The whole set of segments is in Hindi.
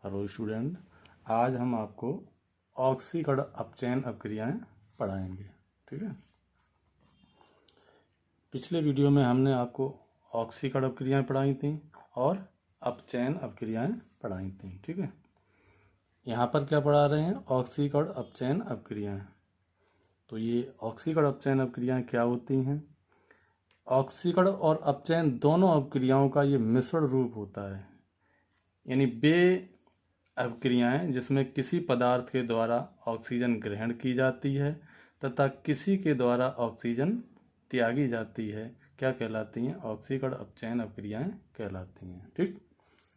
हेलो स्टूडेंट, आज हम आपको ऑक्सीकरण अपचयन अपक्रियाएं पढ़ाएंगे। ठीक है। पिछले वीडियो में हमने आपको ऑक्सीकरण अपक्रियाएं पढ़ाई थी और अपचयन अपक्रियाएं पढ़ाई थी। ठीक है। यहाँ पर क्या पढ़ा रहे हैं? ऑक्सीकरण अपचयन अपक्रियाएं। तो ये ऑक्सीकरण अपचयन अपक्रियाएं क्या होती हैं? ऑक्सीकरण और अपचयन दोनों अपक्रियाओं का ये मिश्रण रूप होता है, यानी वे अपक्रियाएं जिसमें किसी पदार्थ के द्वारा ऑक्सीजन ग्रहण की जाती है तथा किसी के द्वारा ऑक्सीजन त्यागी जाती है, क्या कहलाती हैं? ऑक्सीकरण अपचयन अपक्रियाएं कहलाती हैं। ठीक।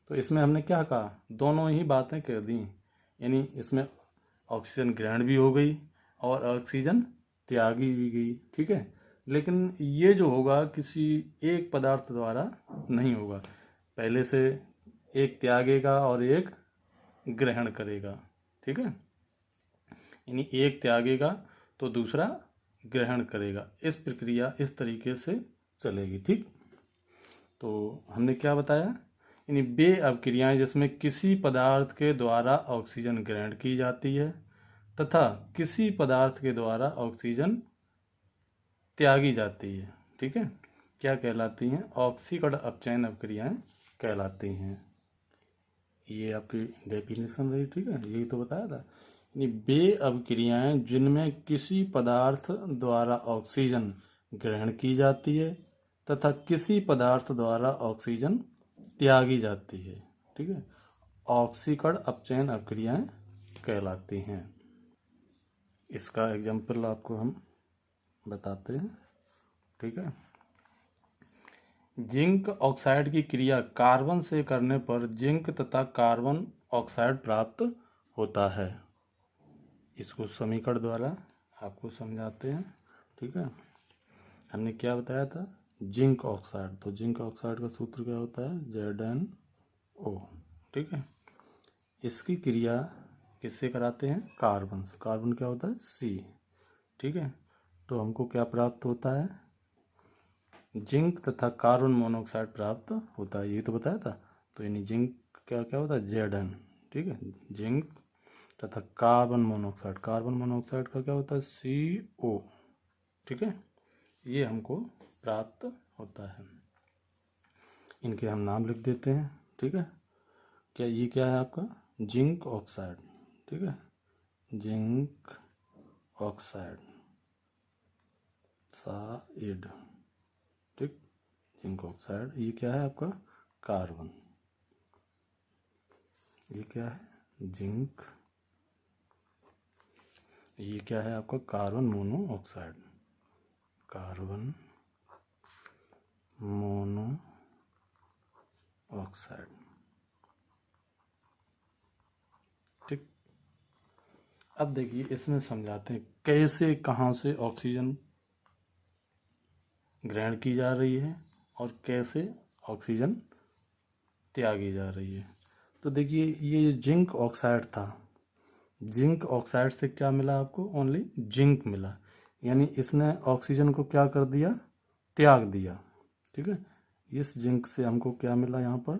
तो इसमें हमने क्या कहा? दोनों ही बातें कह दी, यानी इसमें ऑक्सीजन ग्रहण भी हो गई और ऑक्सीजन त्यागी भी गई। ठीक है। लेकिन ये जो होगा किसी एक पदार्थ द्वारा नहीं होगा, पहले से एक त्यागेगा और एक ग्रहण करेगा। ठीक है। यानी एक त्यागेगा तो दूसरा ग्रहण करेगा, इस प्रक्रिया इस तरीके से चलेगी। ठीक। तो हमने क्या बताया? यानी वे अपक्रियाएं जिसमें किसी पदार्थ के द्वारा ऑक्सीजन ग्रहण की जाती है तथा किसी पदार्थ के द्वारा ऑक्सीजन त्यागी जाती है, ठीक है, क्या कहलाती हैं? ऑक्सीकरण अपचयन अपक्रियाएं कहलाती हैं। ये आपकी डेफिनेशन रही। ठीक है। यही तो बताया था। यानी वे अपक्रियाएं जिनमें किसी पदार्थ द्वारा ऑक्सीजन ग्रहण की जाती है तथा किसी पदार्थ द्वारा ऑक्सीजन त्यागी जाती है, ठीक है, ऑक्सीकरण अपचयन अपक्रियाएं कहलाती हैं। इसका एग्जाम्पल आपको हम बताते हैं। ठीक है। जिंक ऑक्साइड की क्रिया कार्बन से करने पर जिंक तथा कार्बन ऑक्साइड प्राप्त होता है। इसको समीकरण द्वारा आपको समझाते हैं। ठीक है। हमने क्या बताया था? Zinc oxide. तो जिंक ऑक्साइड का सूत्र क्या होता है? ZnO। ठीक है। इसकी क्रिया किससे कराते हैं? कार्बन से। कार्बन क्या होता है? C। ठीक है। तो हमको क्या प्राप्त होता है? जिंक तथा कार्बन मोनोऑक्साइड प्राप्त होता है। ये तो बताया था। तो यानी जिंक क्या क्या होता है? Zn। ठीक है। जिंक तथा कार्बन मोनोऑक्साइड, कार्बन मोनोऑक्साइड का क्या होता है? CO। ठीक है। ये हमको प्राप्त होता है। इनके हम नाम लिख देते हैं। ठीक है। क्या ये क्या है आपका? Zinc oxide. ठीक है। Zinc oxide side. ठीक। Zinc oxide. ये क्या है आपका? कार्बन। ये क्या है? जिंक। ये क्या है आपका? Carbon monoxide. Carbon mono oxide. ठीक। अब देखिए इसमें समझाते हैं कैसे कहाँ से ऑक्सीजन ग्रहण की जा रही है और कैसे ऑक्सीजन त्यागी जा रही है। तो देखिए ये जिंक ऑक्साइड था, जिंक ऑक्साइड से क्या मिला आपको? ओनली जिंक मिला, यानी इसने ऑक्सीजन को क्या कर दिया? त्याग दिया। ठीक है। इस जिंक से हमको क्या मिला यहाँ पर?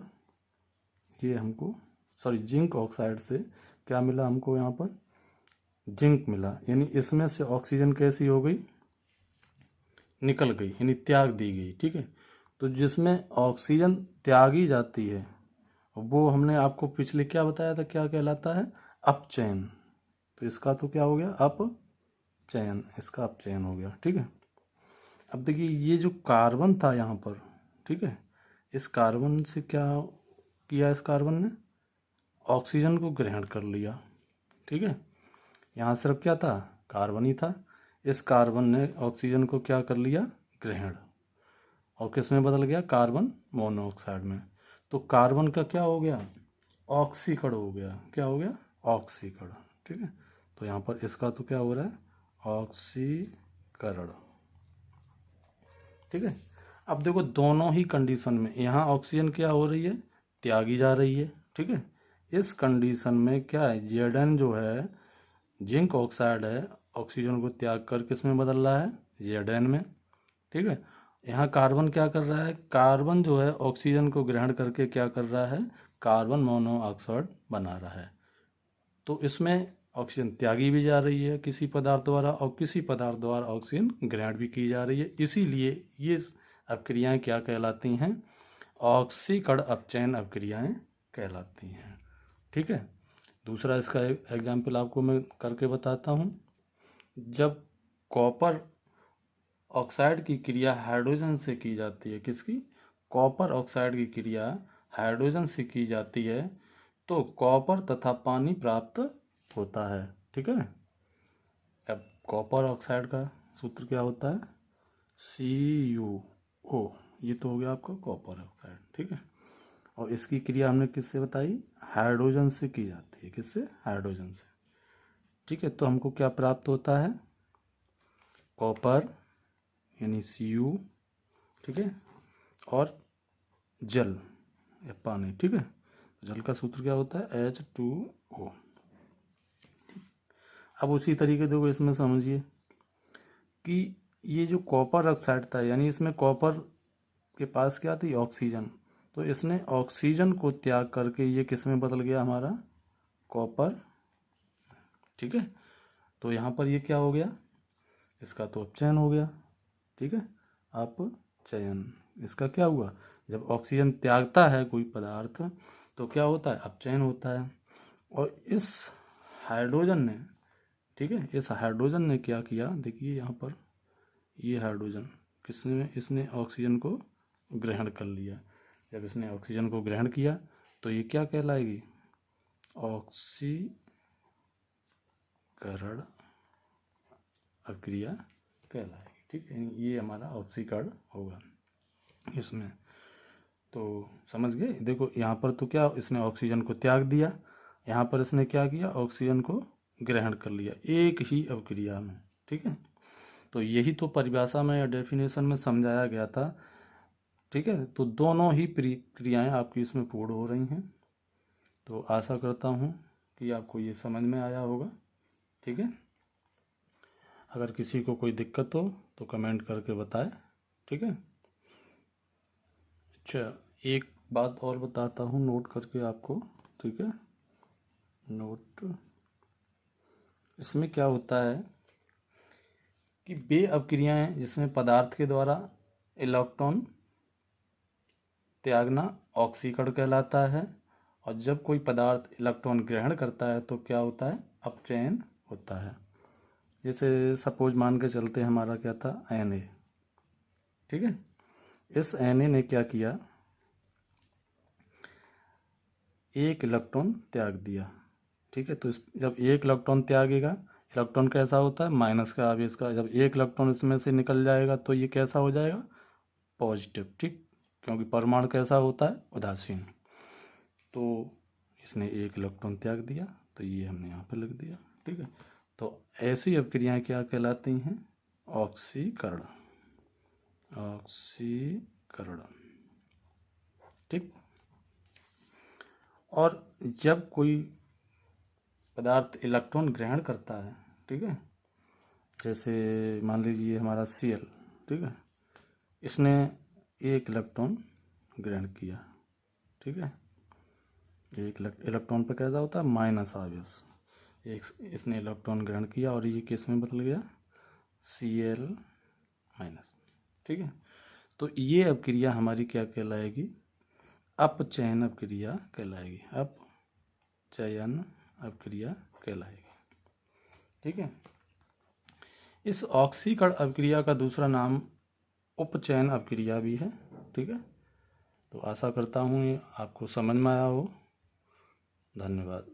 ये हमको जिंक ऑक्साइड से क्या मिला हमको? यहाँ पर जिंक मिला, यानी इसमें से ऑक्सीजन कैसी हो गई? निकल गई, यानी त्याग दी गई। ठीक है। तो जिसमें ऑक्सीजन त्यागी जाती है वो हमने आपको पिछले क्या बताया था? क्या कहलाता है? अपचयन। तो इसका तो क्या हो गया? अपचयन। इसका अपचयन हो गया। ठीक है। अब देखिए ये जो कार्बन था यहाँ पर, ठीक है, इस कार्बन से क्या किया? इस कार्बन ने ऑक्सीजन को ग्रहण कर लिया। ठीक है। यहाँ सिर्फ क्या था? कार्बन ही था। इस कार्बन ने ऑक्सीजन को क्या कर लिया? ग्रहण। और किस में बदल गया? कार्बन मोनोऑक्साइड में। तो कार्बन का क्या हो गया? ऑक्सीकरण हो गया। क्या हो गया? ऑक्सीकरण। ठीक है। तो यहाँ पर इसका तो क्या हो रहा है? ऑक्सीकरण। ठीक है। अब देखो दोनों ही कंडीशन में यहाँ ऑक्सीजन क्या हो रही है? त्यागी जा रही है। ठीक है। इस कंडीशन में क्या है? Zn जो है, जिंक ऑक्साइड है, ऑक्सीजन को त्याग कर किस में बदल रहा है? Zn में। ठीक है। यहाँ कार्बन क्या कर रहा है? कार्बन जो है ऑक्सीजन को ग्रहण करके क्या कर रहा है? कार्बन मोनोऑक्साइड बना रहा है। तो इसमें ऑक्सीजन त्यागी भी जा रही है किसी पदार्थ द्वारा और किसी पदार्थ द्वारा ऑक्सीजन ग्रहण भी की जा रही है। इसीलिए ये अपक्रियाएं क्या कहलाती हैं? ऑक्सीकरण अपचयन अपक्रियाएं कहलाती हैं। ठीक है। दूसरा इसका एग्जाम्पल आपको मैं करके बताता हूँ। जब कॉपर ऑक्साइड की क्रिया हाइड्रोजन से की जाती है, किसकी? कॉपर ऑक्साइड की क्रिया हाइड्रोजन से की जाती है तो कॉपर तथा पानी प्राप्त होता है। ठीक है। अब कॉपर ऑक्साइड का सूत्र क्या होता है? CuO। ये तो हो गया आपका कॉपर ऑक्साइड। ठीक है। और इसकी क्रिया हमने किससे बताई? हाइड्रोजन से की जाती है। किससे? हाइड्रोजन से। ठीक है। तो हमको क्या प्राप्त होता है? कॉपर यानी Cu। ठीक है। और जल या पानी। ठीक है। जल का सूत्र क्या होता है? H2O। अब उसी तरीके देखो इसमें समझिए कि ये जो कॉपर ऑक्साइड था, यानी इसमें कॉपर के पास क्या थी? ऑक्सीजन। तो इसने ऑक्सीजन को त्याग करके ये किस में बदल गया? हमारा कॉपर। ठीक है। तो यहाँ पर ये क्या हो गया? इसका तो अपचयन हो गया। ठीक है। अपचयन। इसका क्या हुआ? जब ऑक्सीजन त्यागता है कोई पदार्थ तो क्या होता है? अपचयन होता है। और इस हाइड्रोजन ने, ठीक है, इस हाइड्रोजन ने क्या किया? देखिए यहाँ पर ये हाइड्रोजन किसने, इसने ऑक्सीजन को ग्रहण कर लिया। जब इसने ऑक्सीजन को ग्रहण किया तो ये क्या कहलाएगी? ऑक्सीकरण अक्रिया कहलाएगी। ठीक है। ये हमारा ऑक्सीकरण होगा इसमें। तो समझ गए? देखो यहाँ पर तो क्या, इसने ऑक्सीजन को त्याग दिया, यहाँ पर इसने क्या किया? ऑक्सीजन को ग्रहण कर लिया एक ही अभिक्रिया में। ठीक है। तो यही तो परिभाषा में या डेफिनेशन में समझाया गया था। ठीक है। तो दोनों ही क्रियाएं आपकी इसमें पूर्ण हो रही हैं। तो आशा करता हूँ कि आपको ये समझ में आया होगा। ठीक है। अगर किसी को कोई दिक्कत हो तो कमेंट करके बताएं। ठीक है। अच्छा, एक बात और बताता हूँ नोट करके आपको। ठीक है। नोट, इसमें क्या होता है कि वे अपक्रियाएं जिसमें पदार्थ के द्वारा इलेक्ट्रॉन त्यागना ऑक्सीकरण कहलाता है, और जब कोई पदार्थ इलेक्ट्रॉन ग्रहण करता है तो क्या होता है? अपचयन होता है। जैसे सपोज मान के चलते हमारा क्या था? Na। ठीक है। इस Na ने क्या किया? एक इलेक्ट्रॉन त्याग दिया। ठीक है। तो जब एक इलेक्ट्रॉन त्यागेगा, इलेक्ट्रॉन कैसा होता है? माइनस का आवेश का। जब एक इलेक्ट्रॉन इसमें से निकल जाएगा तो ये कैसा हो जाएगा? पॉजिटिव। ठीक। क्योंकि परमाणु कैसा होता है? उदासीन। तो इसने एक इलेक्ट्रॉन त्याग दिया तो ये हमने यहाँ पे लिख दिया। ठीक है। तो ऐसी अपक्रियाएं क्या कहलाती हैं? ऑक्सीकरण। ऑक्सीकरण। ठीक। और जब कोई पदार्थ इलेक्ट्रॉन ग्रहण करता है, ठीक है, जैसे मान लीजिए हमारा Cl। ठीक है। इसने एक इलेक्ट्रॉन ग्रहण किया। ठीक है। एक इलेक्ट्रॉन पर कैसा होता है? माइनस आवेश। एक इसने इलेक्ट्रॉन ग्रहण किया और ये किस में बदल गया? Cl minus. ठीक है। तो ये अपक्रिया हमारी क्या कहलाएगी? अपचयन अपक्रिया कहलाएगी। अपचयन अपक्रिया कहलाएगी। ठीक है। इस ऑक्सीकरण अपक्रिया का दूसरा नाम उपचयन अपक्रिया भी है। ठीक है। तो आशा करता हूँ ये आपको समझ में आया हो। धन्यवाद।